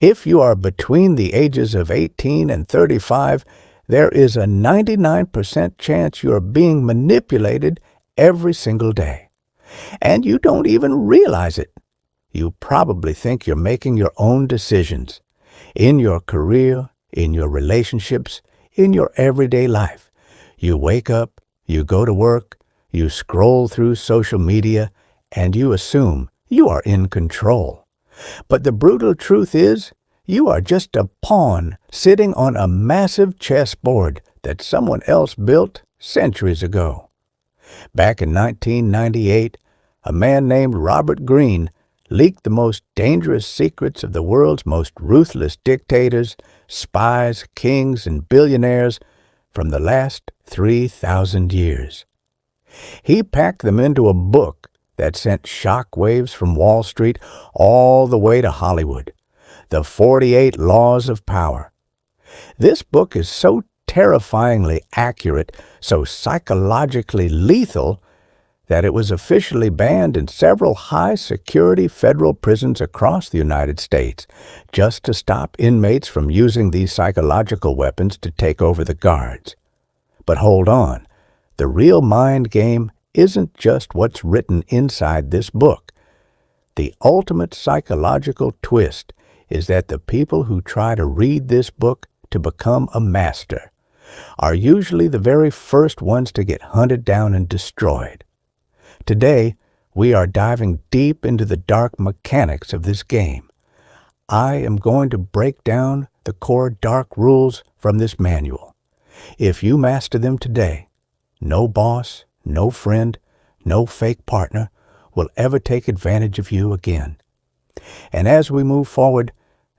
If you are between the ages of 18 and 35, there is a 99% chance you are being manipulated every single day. And you don't even realize it. You probably think you're making your own decisions in your career, in your relationships, in your everyday life. You wake up, you go to work, you scroll through social media, and you assume you are in control. But the brutal truth is, you are just a pawn sitting on a massive chessboard that someone else built centuries ago. Back in 1998, a man named Robert Greene leaked the most dangerous secrets of the world's most ruthless dictators, spies, kings, and billionaires from the last 3,000 years. He packed them into a book that sent shockwaves from Wall Street all the way to Hollywood, The 48 Laws of Power. This book is so terrifyingly accurate, so psychologically lethal, that it was officially banned in several high-security federal prisons across the United States, just to stop inmates from using these psychological weapons to take over the guards. But hold on, the real mind game isn't just what's written inside this book. The ultimate psychological twist is that the people who try to read this book to become a master are usually the very first ones to get hunted down and destroyed. Today, we are diving deep into the dark mechanics of this game. I am going to break down the core dark rules from this manual. If you master them today, no boss, no friend, no fake partner will ever take advantage of you again. And as we move forward,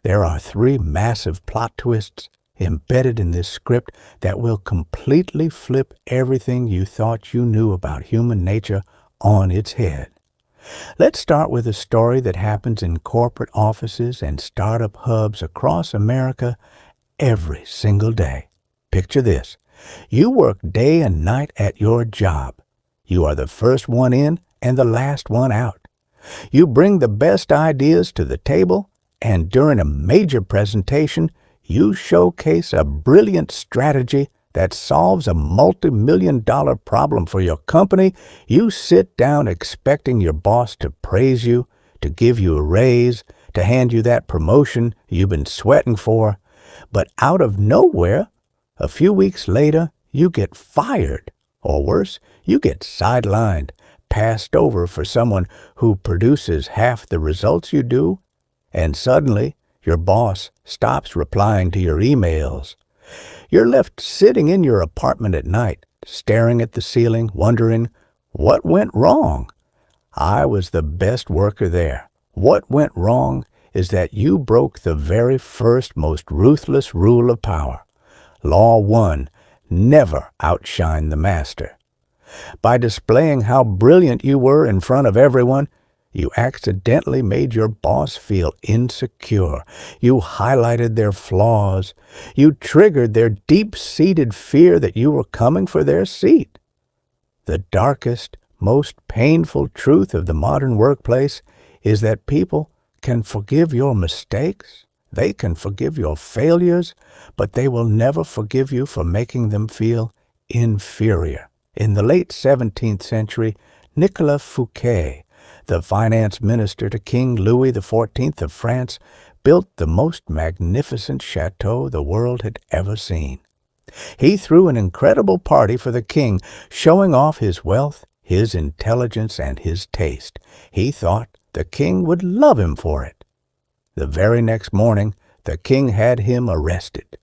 there are 3 massive plot twists embedded in this script that will completely flip everything you thought you knew about human nature on its head. Let's start with a story that happens in corporate offices and startup hubs across America every single day. Picture this. You work day and night at your job. You are the first one in and the last one out. You bring the best ideas to the table, and during a major presentation, you showcase a brilliant strategy that solves a multi-million-dollar problem for your company. You sit down expecting your boss to praise you, to give you a raise, to hand you that promotion you've been sweating for. But out of nowhere, a few weeks later, you get fired. Or worse, you get sidelined, passed over for someone who produces half the results you do, and suddenly your boss stops replying to your emails. You're left sitting in your apartment at night, staring at the ceiling, wondering, what went wrong? I was the best worker there. What went wrong is that you broke the very first, most ruthless rule of power. Law 1, never outshine the master. By displaying how brilliant you were in front of everyone, you accidentally made your boss feel insecure. You highlighted their flaws. You triggered their deep-seated fear that you were coming for their seat. The darkest, most painful truth of the modern workplace is that people can forgive your mistakes, they can forgive your failures, but they will never forgive you for making them feel inferior. In the late 17th century, Nicolas Fouquet, the finance minister to King Louis XIV of France, built the most magnificent chateau the world had ever seen. He threw an incredible party for the king, showing off his wealth, his intelligence, and his taste. He thought the king would love him for it. The very next morning, the king had him arrested.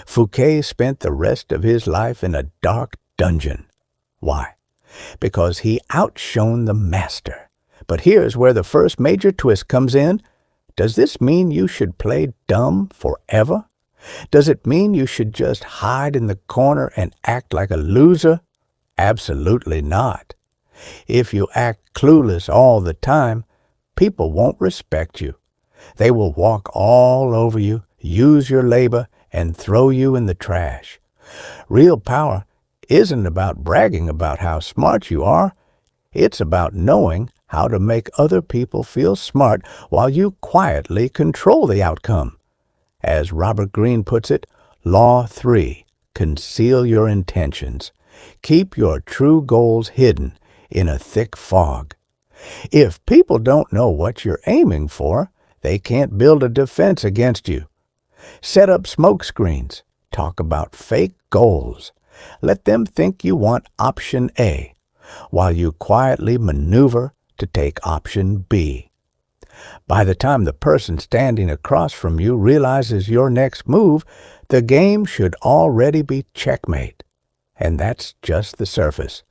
Fouquet spent the rest of his life in a dark dungeon. Why? Because he outshone the master. But here's where the first major twist comes in. Does this mean you should play dumb forever? Does it mean you should just hide in the corner and act like a loser? Absolutely not. If you act clueless all the time, people won't respect you. They will walk all over you, use your labor, and throw you in the trash. Real power isn't about bragging about how smart you are. It's about knowing how to make other people feel smart while you quietly control the outcome. As Robert Greene puts it, Law 3, conceal your intentions. Keep your true goals hidden in a thick fog. If people don't know what you're aiming for, they can't build a defense against you. Set up smoke screens. Talk about fake goals. Let them think you want option A, while you quietly maneuver to take option B. By the time the person standing across from you realizes your next move, the game should already be checkmate. And that's just the surface.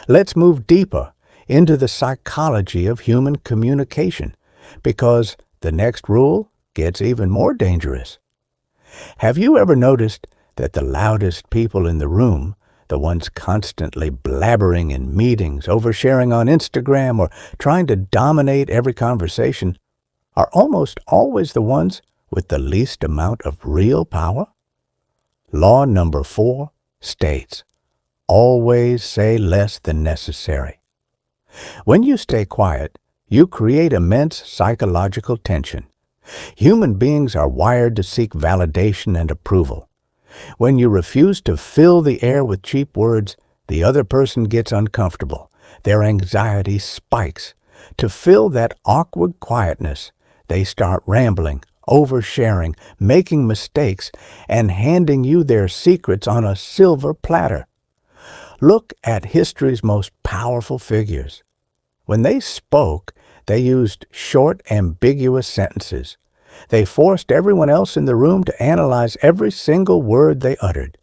Let's move deeper into the psychology of human communication, because the next rule gets even more dangerous. Have you ever noticed that the loudest people in the room, the ones constantly blabbering in meetings, oversharing on Instagram, or trying to dominate every conversation, are almost always the ones with the least amount of real power? Law number 4 states, always say less than necessary. When you stay quiet, you create immense psychological tension. Human beings are wired to seek validation and approval. When you refuse to fill the air with cheap words, the other person gets uncomfortable. Their anxiety spikes. To fill that awkward quietness, they start rambling, oversharing, making mistakes, and handing you their secrets on a silver platter. Look at history's most powerful figures. When they spoke, they used short, ambiguous sentences. They forced everyone else in the room to analyze every single word they uttered.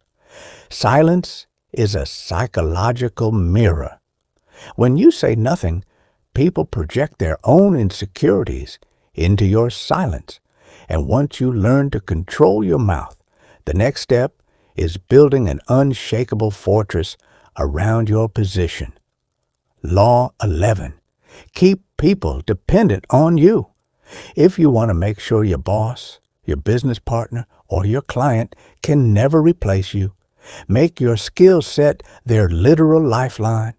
Silence is a psychological mirror. When you say nothing, people project their own insecurities into your silence. And once you learn to control your mouth, the next step is building an unshakable fortress around your position. Law 11. Keep people dependent on you. If you want to make sure your boss, your business partner, or your client can never replace you, make your skill set their literal lifeline.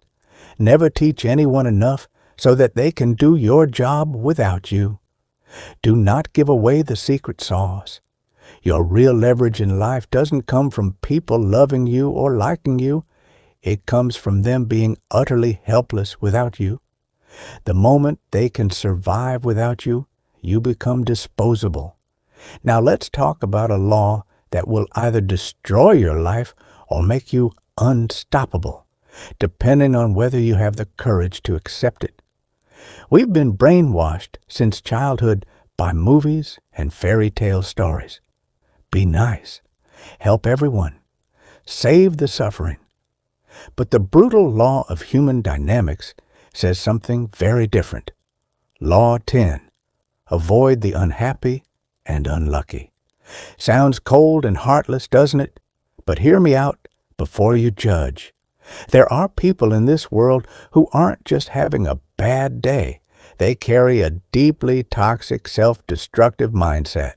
Never teach anyone enough so that they can do your job without you. Do not give away the secret sauce. Your real leverage in life doesn't come from people loving you or liking you. It comes from them being utterly helpless without you. The moment they can survive without you, you become disposable. Now let's talk about a law that will either destroy your life or make you unstoppable, depending on whether you have the courage to accept it. We've been brainwashed since childhood by movies and fairy tale stories. Be nice. Help everyone. Save the suffering. But the brutal law of human dynamics says something very different. Law 10. Avoid the unhappy and unlucky. Sounds cold and heartless, doesn't it? But hear me out before you judge. There are people in this world who aren't just having a bad day. They carry a deeply toxic, self-destructive mindset.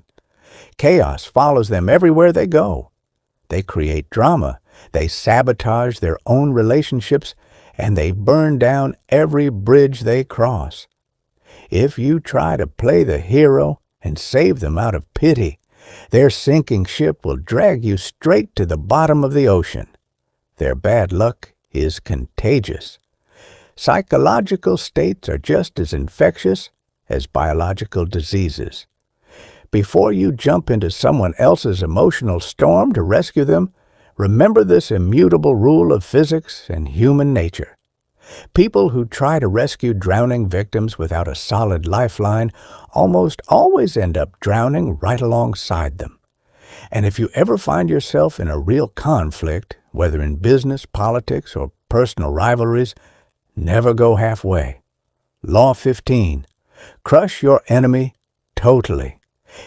Chaos follows them everywhere they go. They create drama. They sabotage their own relationships, and they burn down every bridge they cross. If you try to play the hero and save them out of pity, their sinking ship will drag you straight to the bottom of the ocean. Their bad luck is contagious. Psychological states are just as infectious as biological diseases. Before you jump into someone else's emotional storm to rescue them, remember this immutable rule of physics and human nature. People who try to rescue drowning victims without a solid lifeline almost always end up drowning right alongside them. And if you ever find yourself in a real conflict, whether in business, politics, or personal rivalries, never go halfway. Law 15. Crush your enemy totally.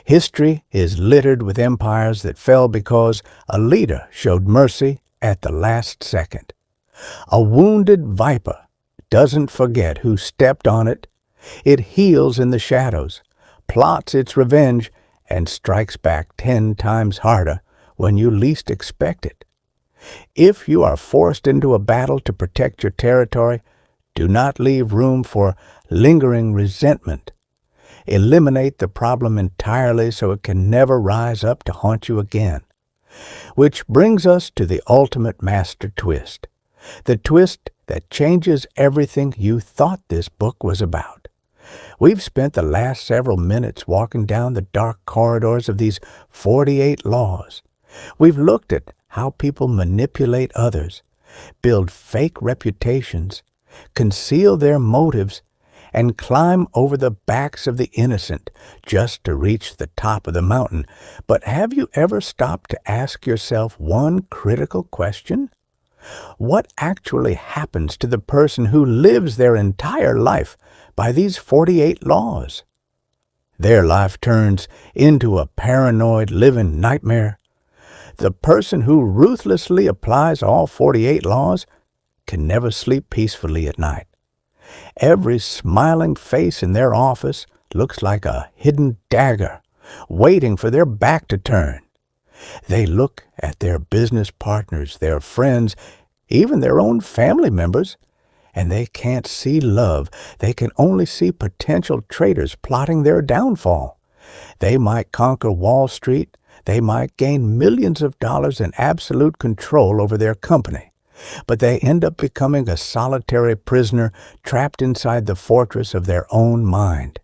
History is littered with empires that fell because a leader showed mercy at the last second. A wounded viper doesn't forget who stepped on it. It heals in the shadows, plots its revenge, and strikes back 10 times harder when you least expect it. If you are forced into a battle to protect your territory, do not leave room for lingering resentment. Eliminate the problem entirely so it can never rise up to haunt you again. Which brings us to the ultimate master twist. The twist that changes everything you thought this book was about. We've spent the last several minutes walking down the dark corridors of these 48 laws. We've looked at how people manipulate others, build fake reputations, conceal their motives, and climb over the backs of the innocent just to reach the top of the mountain. But have you ever stopped to ask yourself one critical question? What actually happens to the person who lives their entire life by these 48 laws? Their life turns into a paranoid living nightmare. The person who ruthlessly applies all 48 laws can never sleep peacefully at night. Every smiling face in their office looks like a hidden dagger, waiting for their back to turn. They look at their business partners, their friends, even their own family members, and they can't see love. They can only see potential traitors plotting their downfall. They might conquer Wall Street. They might gain millions of dollars in absolute control over their company. But they end up becoming a solitary prisoner trapped inside the fortress of their own mind.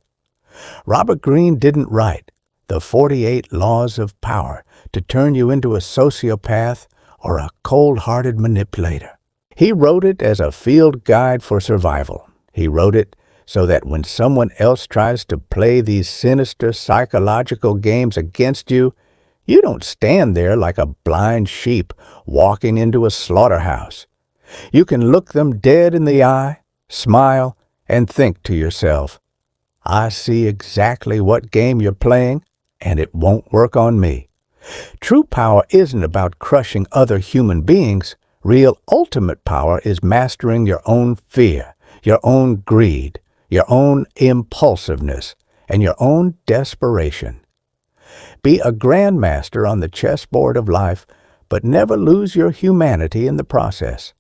Robert Greene didn't write the 48 Laws of Power to turn you into a sociopath or a cold-hearted manipulator. He wrote it as a field guide for survival. He wrote it so that when someone else tries to play these sinister psychological games against you, you don't stand there like a blind sheep walking into a slaughterhouse. You can look them dead in the eye, smile, and think to yourself, I see exactly what game you're playing, and it won't work on me. True power isn't about crushing other human beings. Real ultimate power is mastering your own fear, your own greed, your own impulsiveness, and your own desperation. Be a grandmaster on the chessboard of life, but never lose your humanity in the process.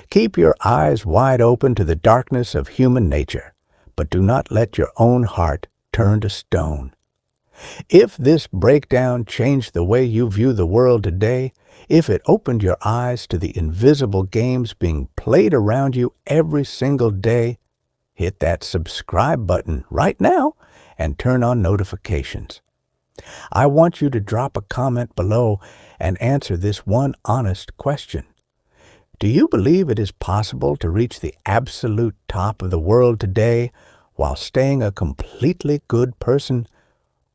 Keep your eyes wide open to the darkness of human nature, but do not let your own heart turn to stone. If this breakdown changed the way you view the world today, if it opened your eyes to the invisible games being played around you every single day, hit that subscribe button right now and turn on notifications. I want you to drop a comment below and answer this one honest question. Do you believe it is possible to reach the absolute top of the world today while staying a completely good person?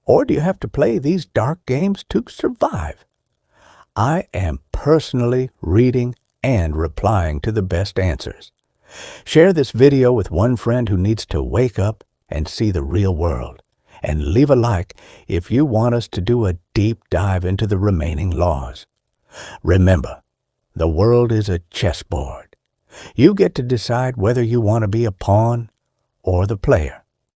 Or do you have to play these dark games to survive? I am personally reading and replying to the best answers. Share this video with one friend who needs to wake up and see the real world. And leave a like if you want us to do a deep dive into the remaining laws. Remember, the world is a chessboard. You get to decide whether you want to be a pawn or the player.